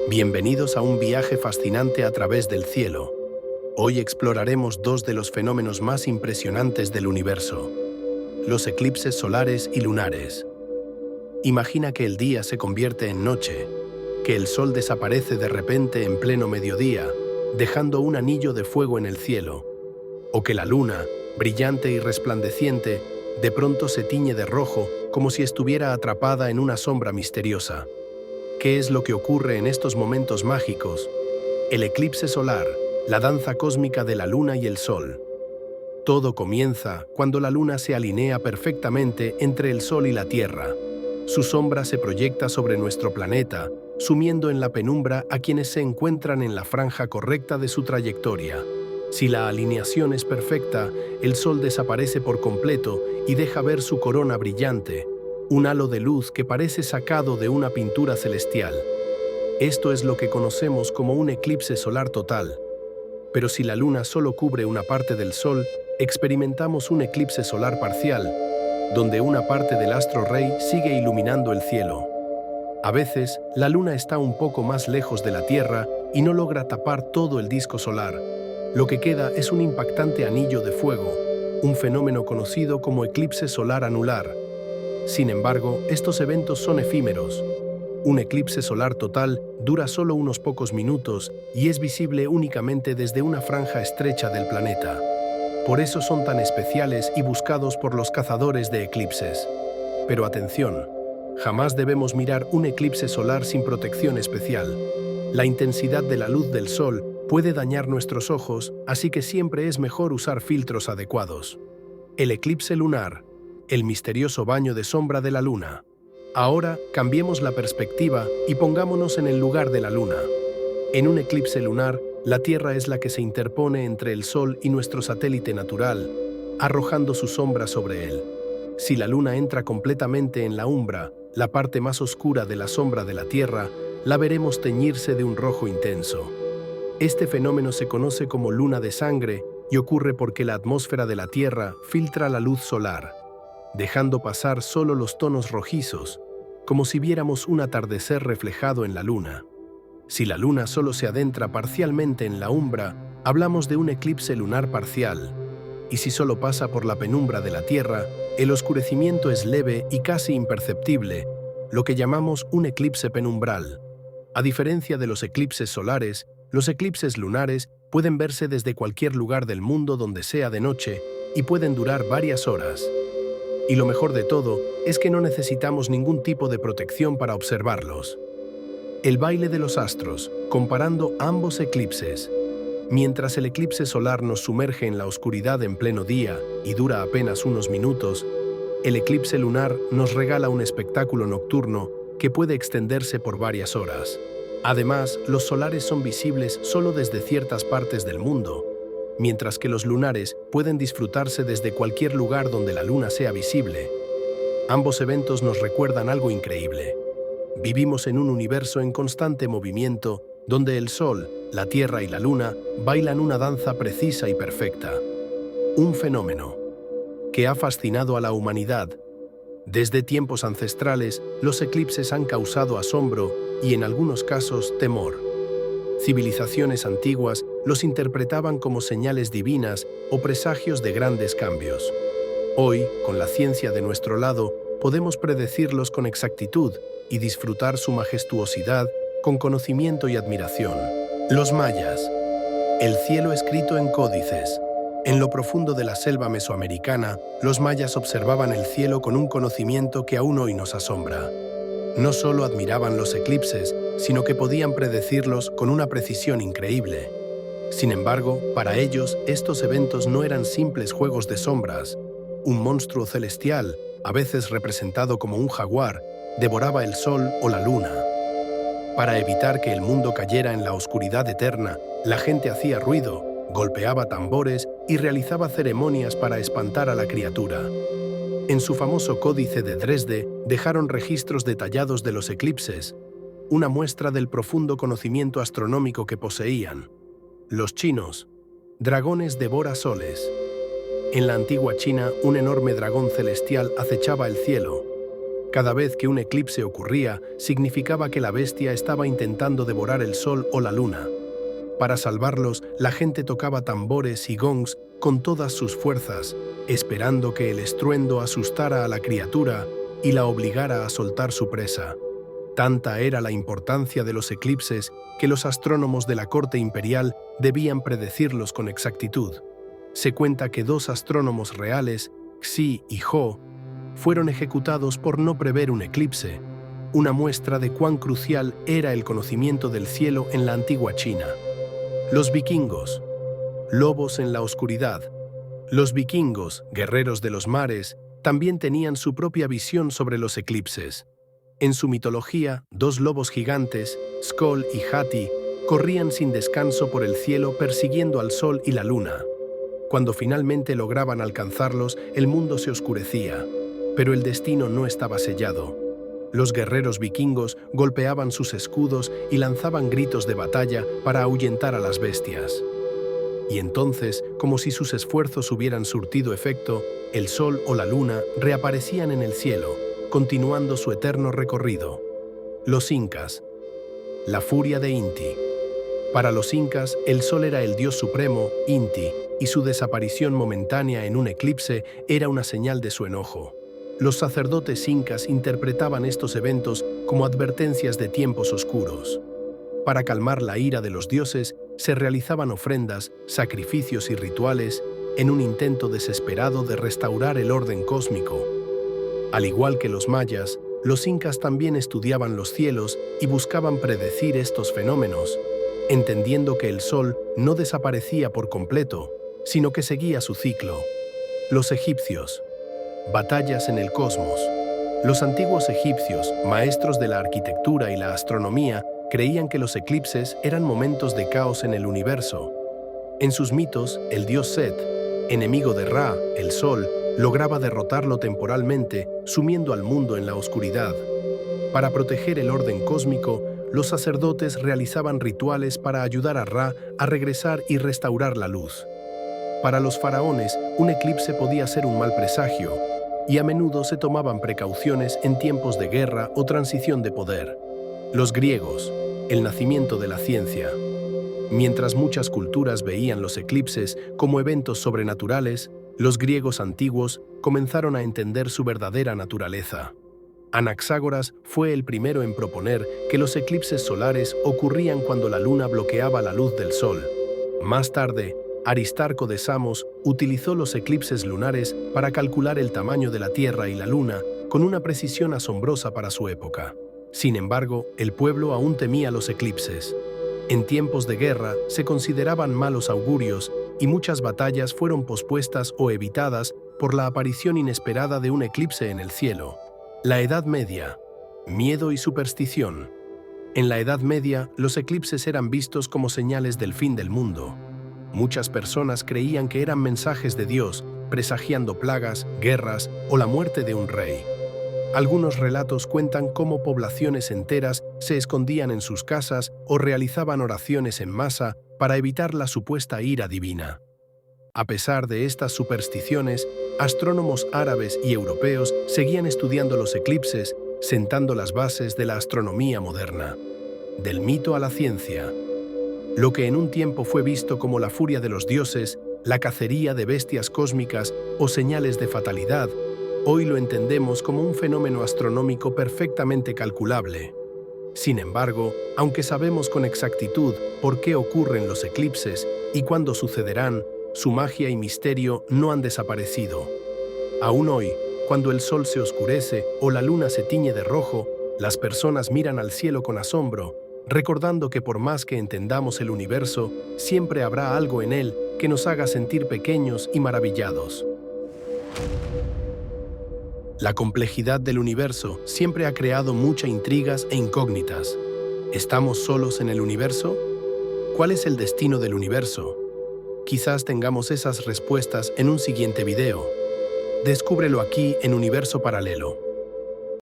Bienvenidos a un viaje fascinante a través del cielo. Hoy exploraremos dos de los fenómenos más impresionantes del universo: los eclipses solares y lunares. Imagina que el día se convierte en noche, que el sol desaparece de repente en pleno mediodía, dejando un anillo de fuego en el cielo, o que la luna, brillante y resplandeciente, de pronto se tiñe de rojo como si estuviera atrapada en una sombra misteriosa. ¿Qué es lo que ocurre en estos momentos mágicos? El eclipse solar, la danza cósmica de la luna y el sol. Todo comienza cuando la luna se alinea perfectamente entre el sol y la Tierra. Su sombra se proyecta sobre nuestro planeta, sumiendo en la penumbra a quienes se encuentran en la franja correcta de su trayectoria. Si la alineación es perfecta, el sol desaparece por completo y deja ver su corona brillante, un halo de luz que parece sacado de una pintura celestial. Esto es lo que conocemos como un eclipse solar total. Pero si la luna solo cubre una parte del sol, experimentamos un eclipse solar parcial, donde una parte del astro rey sigue iluminando el cielo. A veces, la luna está un poco más lejos de la Tierra y no logra tapar todo el disco solar. Lo que queda es un impactante anillo de fuego, un fenómeno conocido como eclipse solar anular. Sin embargo, estos eventos son efímeros. Un eclipse solar total dura solo unos pocos minutos y es visible únicamente desde una franja estrecha del planeta. Por eso son tan especiales y buscados por los cazadores de eclipses. Pero atención, jamás debemos mirar un eclipse solar sin protección especial. La intensidad de la luz del sol puede dañar nuestros ojos, así que siempre es mejor usar filtros adecuados. El eclipse lunar, el misterioso baño de sombra de la luna. Ahora cambiemos la perspectiva y pongámonos en el lugar de la luna. En un eclipse lunar, la Tierra es la que se interpone entre el Sol y nuestro satélite natural, arrojando su sombra sobre él. Si la luna entra completamente en la umbra, la parte más oscura de la sombra de la Tierra, la veremos teñirse de un rojo intenso. Este fenómeno se conoce como luna de sangre y ocurre porque la atmósfera de la Tierra filtra la luz solar, dejando pasar solo los tonos rojizos, como si viéramos un atardecer reflejado en la luna. Si la luna solo se adentra parcialmente en la umbra, hablamos de un eclipse lunar parcial. Y si solo pasa por la penumbra de la Tierra, el oscurecimiento es leve y casi imperceptible, lo que llamamos un eclipse penumbral. A diferencia de los eclipses solares, los eclipses lunares pueden verse desde cualquier lugar del mundo donde sea de noche y pueden durar varias horas. Y lo mejor de todo es que no necesitamos ningún tipo de protección para observarlos. El baile de los astros, comparando ambos eclipses. Mientras el eclipse solar nos sumerge en la oscuridad en pleno día y dura apenas unos minutos, el eclipse lunar nos regala un espectáculo nocturno que puede extenderse por varias horas. Además, los solares son visibles solo desde ciertas partes del mundo, mientras que los lunares pueden disfrutarse desde cualquier lugar donde la luna sea visible. Ambos eventos nos recuerdan algo increíble. Vivimos en un universo en constante movimiento, donde el Sol, la Tierra y la Luna bailan una danza precisa y perfecta. Un fenómeno que ha fascinado a la humanidad. Desde tiempos ancestrales, los eclipses han causado asombro y, en algunos casos, temor. Civilizaciones antiguas los interpretaban como señales divinas o presagios de grandes cambios. Hoy, con la ciencia de nuestro lado, podemos predecirlos con exactitud y disfrutar su majestuosidad con conocimiento y admiración. Los mayas. El cielo escrito en códices. En lo profundo de la selva mesoamericana, los mayas observaban el cielo con un conocimiento que aún hoy nos asombra. No solo admiraban los eclipses, sino que podían predecirlos con una precisión increíble. Sin embargo, para ellos, estos eventos no eran simples juegos de sombras. Un monstruo celestial, a veces representado como un jaguar, devoraba el sol o la luna. Para evitar que el mundo cayera en la oscuridad eterna, la gente hacía ruido, golpeaba tambores y realizaba ceremonias para espantar a la criatura. En su famoso Códice de Dresde dejaron registros detallados de los eclipses, una muestra del profundo conocimiento astronómico que poseían. Los chinos. Dragones devora soles. En la antigua China, un enorme dragón celestial acechaba el cielo. Cada vez que un eclipse ocurría, significaba que la bestia estaba intentando devorar el sol o la luna. Para salvarlos, la gente tocaba tambores y gongs con todas sus fuerzas, esperando que el estruendo asustara a la criatura y la obligara a soltar su presa. Tanta era la importancia de los eclipses que los astrónomos de la corte imperial debían predecirlos con exactitud. Se cuenta que 2 astrónomos reales, Xi y Ho, fueron ejecutados por no prever un eclipse, una muestra de cuán crucial era el conocimiento del cielo en la antigua China. Los vikingos, lobos en la oscuridad. Los vikingos, guerreros de los mares, también tenían su propia visión sobre los eclipses. En su mitología, 2 lobos gigantes, Skoll y Hati, corrían sin descanso por el cielo persiguiendo al sol y la luna. Cuando finalmente lograban alcanzarlos, el mundo se oscurecía, pero el destino no estaba sellado. Los guerreros vikingos golpeaban sus escudos y lanzaban gritos de batalla para ahuyentar a las bestias. Y entonces, como si sus esfuerzos hubieran surtido efecto, el sol o la luna reaparecían en el cielo, continuando su eterno recorrido. Los incas. La furia de Inti. Para los incas, el sol era el dios supremo, Inti, y su desaparición momentánea en un eclipse era una señal de su enojo. Los sacerdotes incas interpretaban estos eventos como advertencias de tiempos oscuros. Para calmar la ira de los dioses, se realizaban ofrendas, sacrificios y rituales en un intento desesperado de restaurar el orden cósmico. Al igual que los mayas, los incas también estudiaban los cielos y buscaban predecir estos fenómenos, entendiendo que el sol no desaparecía por completo, sino que seguía su ciclo. Los egipcios. Batallas en el cosmos. Los antiguos egipcios, maestros de la arquitectura y la astronomía, creían que los eclipses eran momentos de caos en el universo. En sus mitos, el dios Set, enemigo de Ra, el sol, lograba derrotarlo temporalmente, sumiendo al mundo en la oscuridad. Para proteger el orden cósmico, los sacerdotes realizaban rituales para ayudar a Ra a regresar y restaurar la luz. Para los faraones, un eclipse podía ser un mal presagio, y a menudo se tomaban precauciones en tiempos de guerra o transición de poder. Los griegos, el nacimiento de la ciencia. Mientras muchas culturas veían los eclipses como eventos sobrenaturales, los griegos antiguos comenzaron a entender su verdadera naturaleza. Anaxágoras fue el primero en proponer que los eclipses solares ocurrían cuando la luna bloqueaba la luz del sol. Más tarde, Aristarco de Samos utilizó los eclipses lunares para calcular el tamaño de la Tierra y la Luna con una precisión asombrosa para su época. Sin embargo, el pueblo aún temía los eclipses. En tiempos de guerra se consideraban malos augurios y muchas batallas fueron pospuestas o evitadas por la aparición inesperada de un eclipse en el cielo. La Edad Media. Miedo y superstición. En la Edad Media, los eclipses eran vistos como señales del fin del mundo. Muchas personas creían que eran mensajes de Dios, presagiando plagas, guerras o la muerte de un rey. Algunos relatos cuentan cómo poblaciones enteras se escondían en sus casas o realizaban oraciones en masa para evitar la supuesta ira divina. A pesar de estas supersticiones, astrónomos árabes y europeos seguían estudiando los eclipses, sentando las bases de la astronomía moderna. Del mito a la ciencia. Lo que en un tiempo fue visto como la furia de los dioses, la cacería de bestias cósmicas o señales de fatalidad, hoy lo entendemos como un fenómeno astronómico perfectamente calculable. Sin embargo, aunque sabemos con exactitud por qué ocurren los eclipses y cuándo sucederán, su magia y misterio no han desaparecido. Aún hoy, cuando el sol se oscurece o la luna se tiñe de rojo, las personas miran al cielo con asombro, recordando que por más que entendamos el universo, siempre habrá algo en él que nos haga sentir pequeños y maravillados. La complejidad del universo siempre ha creado muchas intrigas e incógnitas. ¿Estamos solos en el universo? ¿Cuál es el destino del universo? Quizás tengamos esas respuestas en un siguiente video. Descúbrelo aquí en Universo Paralelo.